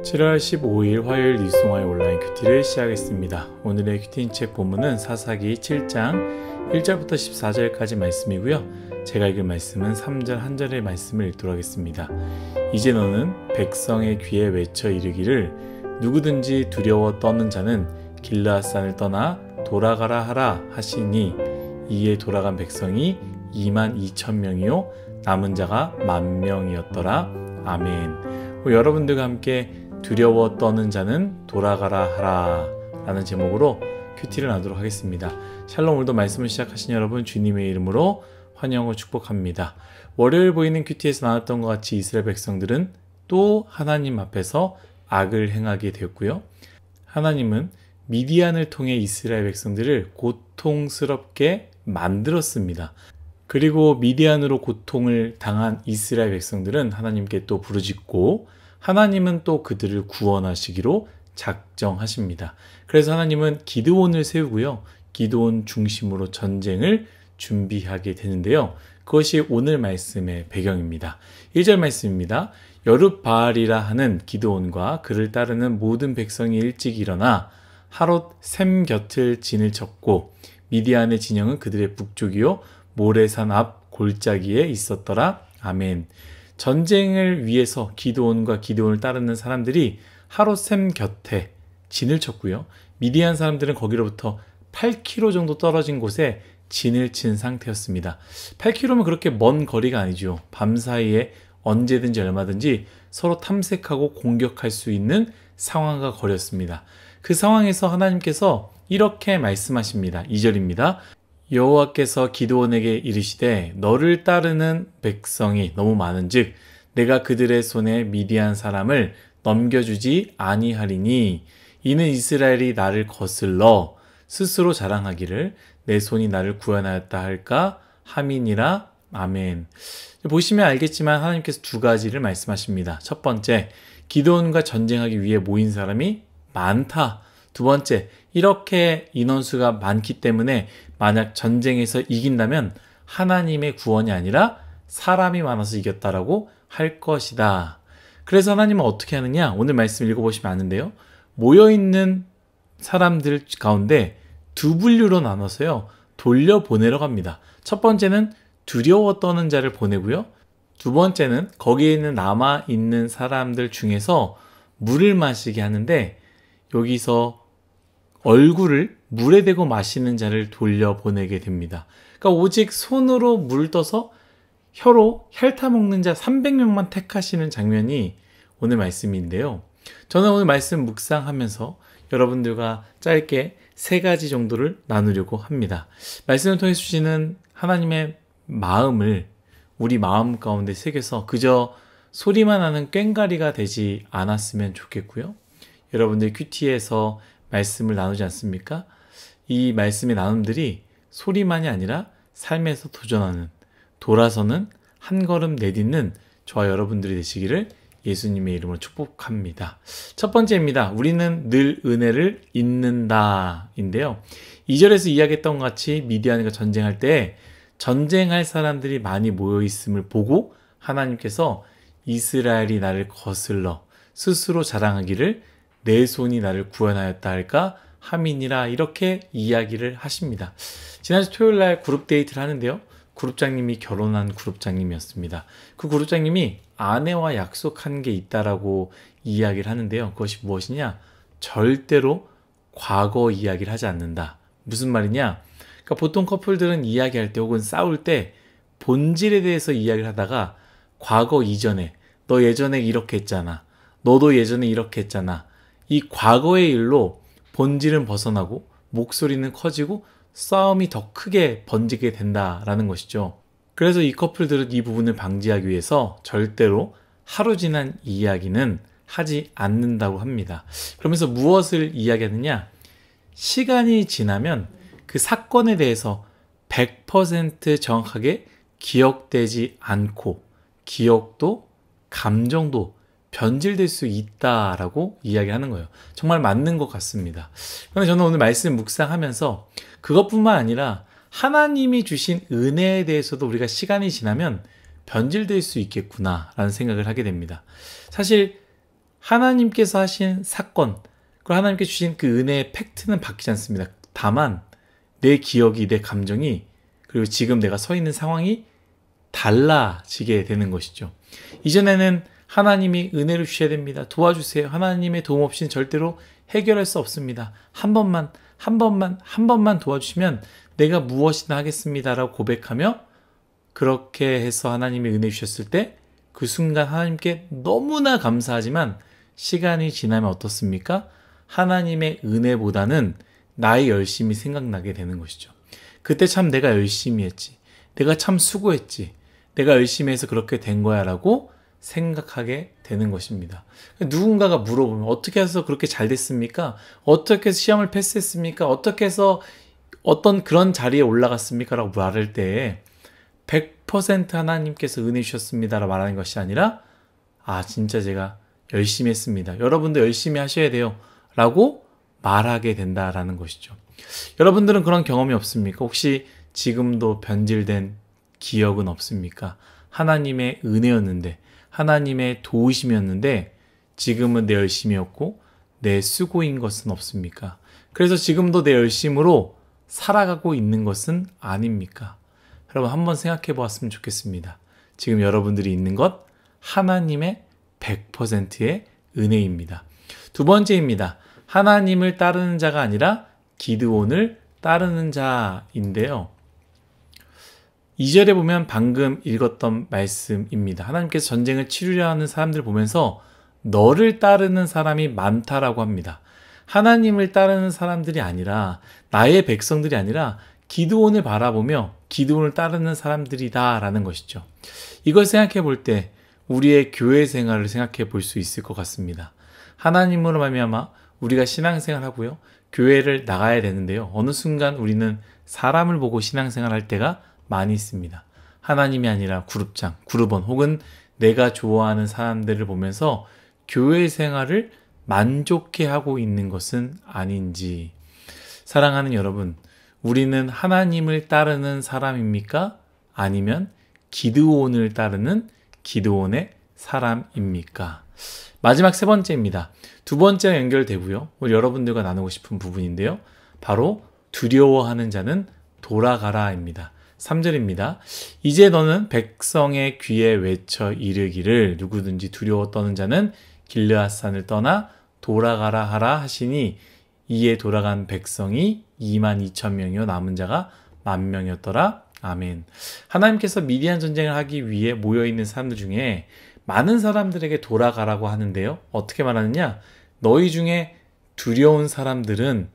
7월 15일 화요일 뉴스송화의 온라인 큐티를 시작했습니다. 오늘의 큐티인책 본문은 사사기 7장 1절부터 14절까지 말씀이고요. 제가 읽을 말씀은 3절 한 절의 말씀을 읽도록 하겠습니다. 이제 너는 백성의 귀에 외쳐 이르기를 누구든지 두려워 떠는 자는 길르앗산을 떠나 돌아가라 하라 하시니 이에 돌아간 백성이 22,000명이요 남은 자가 10,000명이었더라. 아멘. 여러분들과 함께 두려워 떠는 자는 돌아가라 하라 라는 제목으로 큐티를 나누도록 하겠습니다. 샬롬. 오늘도 말씀을 시작하신 여러분 주님의 이름으로 환영을 축복합니다. 월요일 보이는 큐티에서 나눴던 것 같이 이스라엘 백성들은 또 하나님 앞에서 악을 행하게 되었고요. 하나님은 미디안을 통해 이스라엘 백성들을 고통스럽게 만들었습니다. 그리고 미디안으로 고통을 당한 이스라엘 백성들은 하나님께 또 부르짖고 하나님은 또 그들을 구원하시기로 작정하십니다. 그래서 하나님은 기드온을 세우고요. 기드온 중심으로 전쟁을 준비하게 되는데요. 그것이 오늘 말씀의 배경입니다. 1절 말씀입니다. 여룻바알이라 하는 기드온과 그를 따르는 모든 백성이 일찍 일어나 하롯 샘 곁을 진을 쳤고 미디안의 진영은 그들의 북쪽이요 모레산 앞 골짜기에 있었더라. 아멘. 전쟁을 위해서 기드온과 기드온을 따르는 사람들이 하롯샘 곁에 진을 쳤고요. 미디안 사람들은 거기로부터 8km 정도 떨어진 곳에 진을 친 상태였습니다. 8km면 그렇게 먼 거리가 아니죠. 밤사이에 언제든지 얼마든지 서로 탐색하고 공격할 수 있는 상황과 거리였습니다. 그 상황에서 하나님께서 이렇게 말씀하십니다. 2절입니다. 여호와께서 기드온에게 이르시되 너를 따르는 백성이 너무 많은즉 내가 그들의 손에 미디안 사람을 넘겨주지 아니하리니 이는 이스라엘이 나를 거슬러 스스로 자랑하기를 내 손이 나를 구원하였다 할까 함이니라. 아멘. 보시면 알겠지만 하나님께서 두 가지를 말씀하십니다. 첫 번째, 기드온과 전쟁하기 위해 모인 사람이 많다. 두 번째, 이렇게 인원수가 많기 때문에 만약 전쟁에서 이긴다면 하나님의 구원이 아니라 사람이 많아서 이겼다라고 할 것이다. 그래서 하나님은 어떻게 하느냐? 오늘 말씀 읽어보시면 아는데요. 모여있는 사람들 가운데 두 분류로 나눠서요. 돌려보내려고 합니다. 첫 번째는 두려워 떠는 자를 보내고요. 두 번째는 거기에 있는 남아있는 사람들 중에서 물을 마시게 하는데 여기서 얼굴을 물에 대고 마시는 자를 돌려보내게 됩니다. 그러니까 오직 손으로 물 떠서 혀로 핥아먹는 자 300명만 택하시는 장면이 오늘 말씀인데요. 저는 오늘 말씀 묵상하면서 여러분들과 짧게 세 가지 정도를 나누려고 합니다. 말씀을 통해 주시는 하나님의 마음을 우리 마음 가운데 새겨서 그저 소리만 하는 꽹과리가 되지 않았으면 좋겠고요. 여러분들 큐티에서 말씀을 나누지 않습니까? 이 말씀의 나눔들이 소리만이 아니라 삶에서 도전하는, 돌아서는, 한 걸음 내딛는 저와 여러분들이 되시기를 예수님의 이름으로 축복합니다. 첫 번째입니다. 우리는 늘 은혜를 잊는다 인데요. 2절에서 이야기했던 것 같이 미디안과 전쟁할 때 전쟁할 사람들이 많이 모여있음을 보고 하나님께서 이스라엘이 나를 거슬러 스스로 자랑하기를 내 손이 나를 구원하였다 할까 함이니라 이렇게 이야기를 하십니다. 지난주 토요일날 그룹 데이트를 하는데요. 그룹장님이 결혼한 그룹장님이었습니다. 그 그룹장님이 아내와 약속한 게 있다라고 이야기를 하는데요. 그것이 무엇이냐? 절대로 과거 이야기를 하지 않는다. 무슨 말이냐? 그러니까 보통 커플들은 이야기할 때 혹은 싸울 때 본질에 대해서 이야기를 하다가 과거 이전에 너 예전에 이렇게 했잖아. 너도 예전에 이렇게 했잖아. 이 과거의 일로 본질은 벗어나고 목소리는 커지고 싸움이 더 크게 번지게 된다라는 것이죠. 그래서 이 커플들은 이 부분을 방지하기 위해서 절대로 하루 지난 이야기는 하지 않는다고 합니다. 그러면서 무엇을 이야기하느냐? 시간이 지나면 그 사건에 대해서 100% 정확하게 기억되지 않고 기억도 감정도 변질될 수 있다라고 이야기하는 거예요. 정말 맞는 것 같습니다. 그런데 저는 오늘 말씀 묵상하면서 그것뿐만 아니라 하나님이 주신 은혜에 대해서도 우리가 시간이 지나면 변질될 수 있겠구나 라는 생각을 하게 됩니다. 사실 하나님께서 하신 사건, 그리고 하나님께 주신 그 은혜의 팩트는 바뀌지 않습니다. 다만 내 기억이, 내 감정이, 그리고 지금 내가 서 있는 상황이 달라지게 되는 것이죠. 이전에는 하나님이 은혜를 주셔야 됩니다. 도와주세요. 하나님의 도움 없이는 절대로 해결할 수 없습니다. 한 번만 도와주시면 내가 무엇이나 하겠습니다라고 고백하며 그렇게 해서 하나님이 은혜 주셨을 때 그 순간 하나님께 너무나 감사하지만 시간이 지나면 어떻습니까? 하나님의 은혜보다는 나의 열심이 생각나게 되는 것이죠. 그때 참 내가 열심히 했지. 내가 참 수고했지. 내가 열심히 해서 그렇게 된 거야 라고 생각하게 되는 것입니다. 누군가가 물어보면 어떻게 해서 그렇게 잘 됐습니까? 어떻게 해서 시험을 패스했습니까? 어떻게 해서 어떤 그런 자리에 올라갔습니까? 라고 말할 때 100% 하나님께서 은혜 주셨습니다 라고 말하는 것이 아니라 진짜 제가 열심히 했습니다. 여러분도 열심히 하셔야 돼요 라고 말하게 된다라는 것이죠. 여러분들은 그런 경험이 없습니까? 혹시 지금도 변질된 기억은 없습니까? 하나님의 은혜였는데, 하나님의 도우심이었는데 지금은 내 열심이었고 내 수고인 것은 없습니까? 그래서 지금도 내 열심으로 살아가고 있는 것은 아닙니까? 여러분 한번 생각해 보았으면 좋겠습니다. 지금 여러분들이 있는 것 하나님의 100%의 은혜입니다. 두 번째입니다. 하나님을 따르는 자가 아니라 기드온을 따르는 자인데요. 2절에 보면 방금 읽었던 말씀입니다. 하나님께서 전쟁을 치르려 하는 사람들을 보면서 너를 따르는 사람이 많다라고 합니다. 하나님을 따르는 사람들이 아니라, 나의 백성들이 아니라 기드온을 바라보며 기드온을 따르는 사람들이다 라는 것이죠. 이걸 생각해 볼 때 우리의 교회 생활을 생각해 볼 수 있을 것 같습니다. 하나님으로 말미암아 우리가 신앙생활 하고요, 교회를 나가야 되는데요, 어느 순간 우리는 사람을 보고 신앙생활할 때가 많이 있습니다. 하나님이 아니라 그룹장, 그룹원 혹은 내가 좋아하는 사람들을 보면서 교회 생활을 만족해 하고 있는 것은 아닌지. 사랑하는 여러분, 우리는 하나님을 따르는 사람입니까? 아니면 기드온을 따르는 기드온의 사람입니까? 마지막 세 번째입니다. 두 번째랑 연결되고요, 우리 여러분들과 나누고 싶은 부분인데요, 바로 두려워하는 자는 돌아가라입니다. 3절입니다. 이제 너는 백성의 귀에 외쳐 이르기를 누구든지 두려워 떠는 자는 길르앗산을 떠나 돌아가라 하라 하시니 이에 돌아간 백성이 22,000명이요 남은 자가 10,000명이었더라. 아멘. 하나님께서 미디안 전쟁을 하기 위해 모여있는 사람들 중에 많은 사람들에게 돌아가라고 하는데요, 어떻게 말하느냐? 너희 중에 두려운 사람들은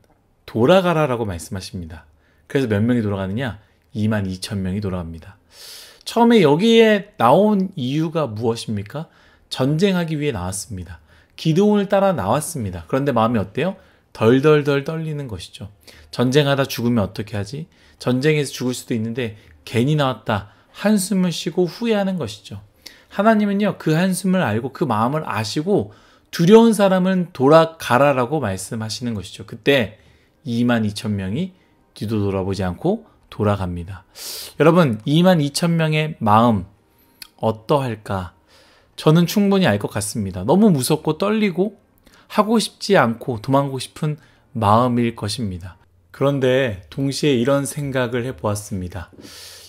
돌아가라라고 말씀하십니다. 그래서 몇 명이 돌아가느냐? 22,000명이 돌아갑니다. 처음에 여기에 나온 이유가 무엇입니까? 전쟁하기 위해 나왔습니다. 기드온을 따라 나왔습니다. 그런데 마음이 어때요? 덜덜덜 떨리는 것이죠. 전쟁하다 죽으면 어떻게 하지? 전쟁에서 죽을 수도 있는데 괜히 나왔다. 한숨을 쉬고 후회하는 것이죠. 하나님은요, 그 한숨을 알고 그 마음을 아시고 두려운 사람은 돌아가라라고 말씀하시는 것이죠. 그때 22,000명이 뒤도 돌아보지 않고 돌아갑니다. 여러분, 22,000명의 마음 어떠할까? 저는 충분히 알 것 같습니다. 너무 무섭고 떨리고 하고 싶지 않고 도망가고 싶은 마음일 것입니다. 그런데 동시에 이런 생각을 해보았습니다.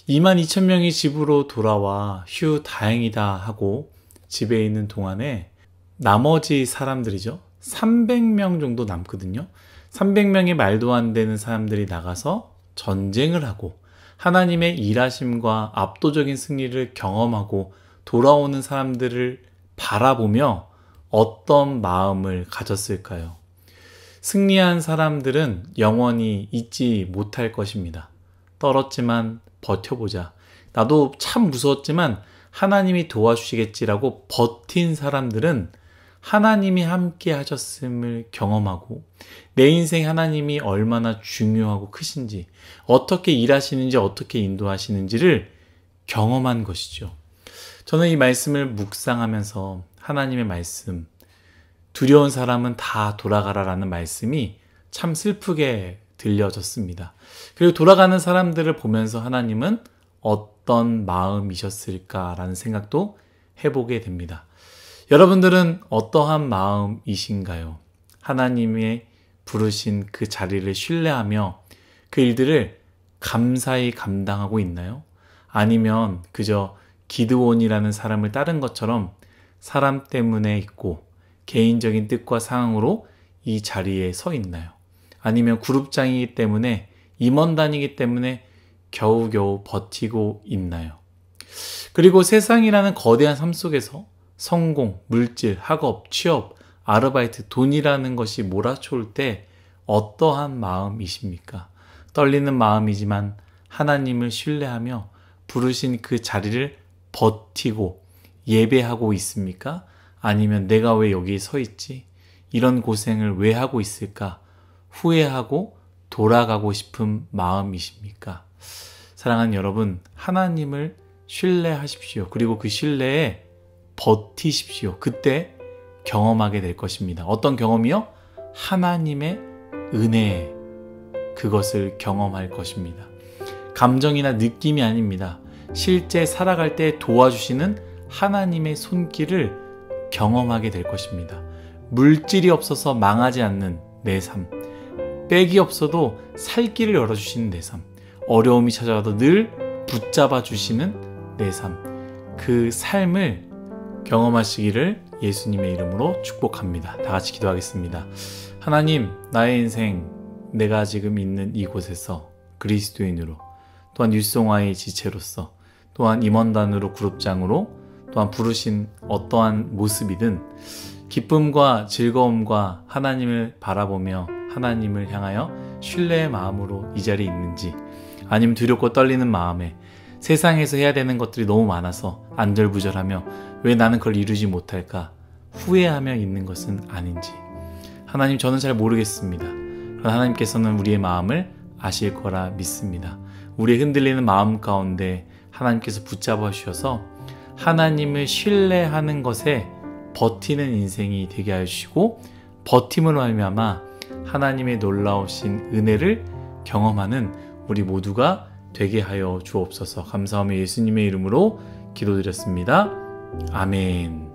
22,000명이 집으로 돌아와 휴 다행이다 하고 집에 있는 동안에 나머지 사람들이죠, 300명 정도 남거든요. 300명의 말도 안 되는 사람들이 나가서 전쟁을 하고 하나님의 일하심과 압도적인 승리를 경험하고 돌아오는 사람들을 바라보며 어떤 마음을 가졌을까요? 승리한 사람들은 영원히 잊지 못할 것입니다. 떨었지만 버텨보자. 나도 참 무서웠지만 하나님이 도와주시겠지라고 버틴 사람들은 하나님이 함께 하셨음을 경험하고 내 인생 하나님이 얼마나 중요하고 크신지, 어떻게 일하시는지, 어떻게 인도하시는지를 경험한 것이죠. 저는 이 말씀을 묵상하면서 하나님의 말씀, 두려운 사람은 다 돌아가라라는 말씀이 참 슬프게 들려졌습니다. 그리고 돌아가는 사람들을 보면서 하나님은 어떤 마음이셨을까라는 생각도 해보게 됩니다. 여러분들은 어떠한 마음이신가요? 하나님의 부르신 그 자리를 신뢰하며 그 일들을 감사히 감당하고 있나요? 아니면 그저 기드온이라는 사람을 따른 것처럼 사람 때문에 있고 개인적인 뜻과 상황으로 이 자리에 서 있나요? 아니면 그룹장이기 때문에 임원단이기 때문에 겨우겨우 버티고 있나요? 그리고 세상이라는 거대한 삶 속에서 성공, 물질, 학업, 취업, 아르바이트, 돈이라는 것이 몰아쳐올 때 어떠한 마음이십니까? 떨리는 마음이지만 하나님을 신뢰하며 부르신 그 자리를 버티고 예배하고 있습니까? 아니면 내가 왜 여기 서 있지? 이런 고생을 왜 하고 있을까? 후회하고 돌아가고 싶은 마음이십니까? 사랑하는 여러분, 하나님을 신뢰하십시오. 그리고 그 신뢰에 버티십시오. 그때 경험하게 될 것입니다. 어떤 경험이요? 하나님의 은혜, 그것을 경험할 것입니다. 감정이나 느낌이 아닙니다. 실제 살아갈 때 도와주시는 하나님의 손길을 경험하게 될 것입니다. 물질이 없어서 망하지 않는 내 삶, 빽이 없어도 살 길을 열어주시는 내 삶, 어려움이 찾아와도 늘 붙잡아 주시는 내 삶, 그 삶을 경험하시기를 예수님의 이름으로 축복합니다. 다 같이 기도하겠습니다. 하나님, 나의 인생, 내가 지금 있는 이곳에서 그리스도인으로, 또한 율송화의 지체로서, 또한 임원단으로, 그룹장으로, 또한 부르신 어떠한 모습이든 기쁨과 즐거움과 하나님을 바라보며 하나님을 향하여 신뢰의 마음으로 이 자리에 있는지, 아니면 두렵고 떨리는 마음에 세상에서 해야 되는 것들이 너무 많아서 안절부절하며 왜 나는 그걸 이루지 못할까 후회하며 있는 것은 아닌지, 하나님, 저는 잘 모르겠습니다. 그러나 하나님께서는 우리의 마음을 아실 거라 믿습니다. 우리의 흔들리는 마음 가운데 하나님께서 붙잡아 주셔서 하나님을 신뢰하는 것에 버티는 인생이 되게 하여 주시고, 버팀으로 말미암아 하나님의 놀라우신 은혜를 경험하는 우리 모두가 되게 하여 주옵소서. 감사하며 예수님의 이름으로 기도드렸습니다. 아멘.